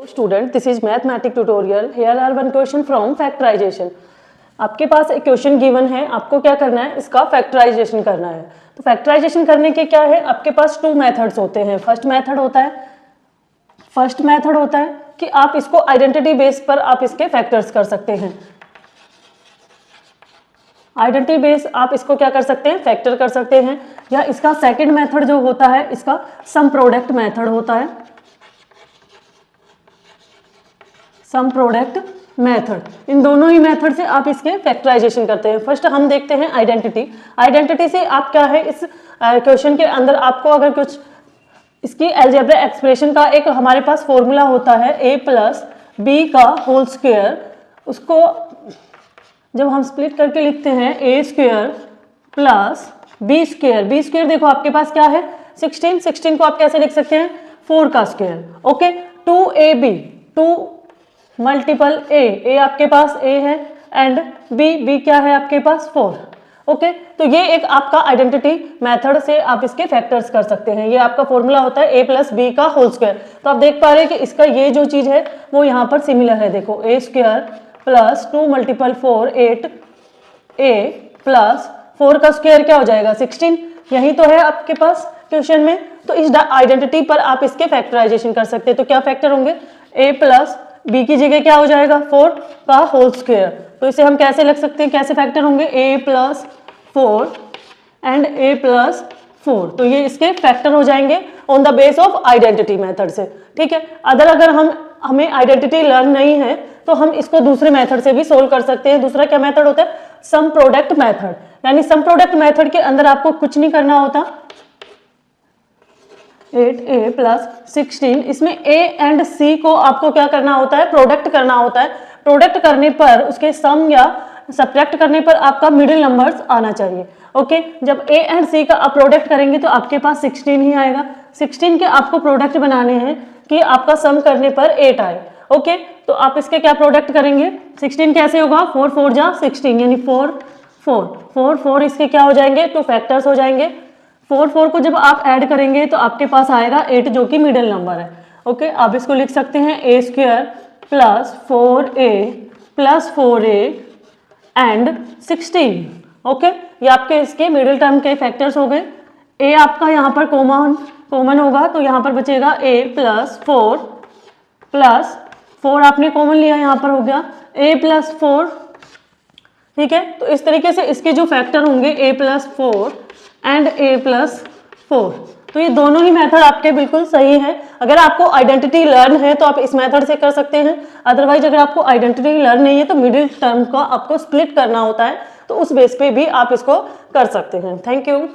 Student, this is mathematics tutorial. Here are one question from factorization. आपके पास एक question given है, आपको क्या करना है, इसका फैक्टराइजेशन करना है। तो फैक्टराइजेशन करने के क्या है, आपके पास टू मेथड्स होते हैं। फर्स्ट मेथड होता है कि आप इसको आइडेंटिटी बेस पर आप इसके फैक्टर्स कर सकते हैं। आइडेंटिटी बेस आप इसको क्या कर सकते हैं, फैक्टर कर सकते हैं। या इसका सेकंड मेथड जो होता है, इसका सम प्रोडक्ट मेथड होता है। सम प्रोडक्ट मेथड, इन दोनों ही मेथड से आप इसके फैक्टराइजेशन करते हैं। फर्स्ट हम देखते हैं आइडेंटिटी से आप क्या है, इस क्वेश्चन के अंदर आपको अगर कुछ इसकी अलजेब्रा एक्सप्रेशन का एक हमारे पास फॉर्मूला होता है a प्लस बी का होल स्क्वायर। उसको जब हम स्प्लिट करके लिखते हैं a square plus B square देखो आपके पास क्या है 16 को आप कैसे लिख सकते हैं 4 का square. Okay, 2ab 2 multiple a आपके पास a है एंड b क्या है आपके पास 4। ओके, तो ये एक आपका आइडेंटिटी मेथड से आप इसके फैक्टर्स कर सकते हैं। ये आपका फॉर्मूला होता है a प्लस बी का होल स्क्वायर। तो आप देख पा रहे हैं कि इसका ये जो चीज है वो यहाँ पर सिमिलर है। देखो a square plus 2 multiple 4 8 a plus 4 का स्क्वायर क्या हो जाएगा 16। यही तो है आपके पास क्वेश्चन में। तो इस आइडेंटिटी पर आप इसके फैक्टराइजेशन कर सकते हैं। तो क्या फैक्टर होंगे, a प्लस बी की जगह क्या हो जाएगा 4 का होल स्क्वायर। तो इसे हम कैसे लिख सकते हैं, कैसे फैक्टर होंगे a plus 4 and a plus 4। तो ये इसके फैक्टर हो जाएंगे on the base of identity method से। ठीक है, अगर हमें आइडेंटिटी लर्न नहीं है तो हम इसको दूसरे मेथड से भी सोल्व कर सकते हैं। दूसरा क्या मेथड होता है, सम प्रोडक्ट मेथड। यानी सम प्रोडक्ट मेथड के अंदर आपको कुछ नहीं करना होता, 8a प्लस 16, इसमें a एंड c को आपको क्या करना होता है, प्रोडक्ट करना होता है। प्रोडक्ट करने पर उसके सम या सब्ट्रैक्ट करने पर आपका मिडिल नंबर्स आना चाहिए। ओके, जब a एंड c का आप प्रोडक्ट करेंगे तो आपके पास 16 ही आएगा। 16 के आपको प्रोडक्ट बनाने हैं कि आपका सम करने पर 8 आए। ओके, तो आप इसके क्या प्रोडक्ट करेंगे, 16 कैसे होगा 4 4 जा 16 यानी 4 4 4 इसके क्या हो जाएंगे, 2 फैक्टर्स हो जाएंगे। 4 4 को जब आप ऐड करेंगे तो आपके पास आएगा 8 जो कि मिडिल नंबर है। ओके, आप इसको लिख सकते हैं a square plus 4a plus 4a and 16। Okay, ये आपके इसके मिडिल टर्म के फैक्टर्स हो गए। a आपका यहाँ पर कॉमन होगा तो यहाँ पर बचेगा a प्लस 4 आपने कॉमन लिया, यहाँ पर हो गया a प्लस 4। ठीक है, तो इस तरीके से इसके जो फैक्टर होंगे a plus 4 and a plus 4। तो ये दोनों ही मेथड आपके बिल्कुल सही है। अगर आपको आइडेंटिटी लर्न है तो आप इस मेथड से कर सकते हैं। अदरवाइज अगर आपको आइडेंटिटी लर्न नहीं है तो मिडिल टर्म को आपको स्प्लिट करना होता है, तो उस बेस पे भी आप इसको कर सकते हैं। Thank you.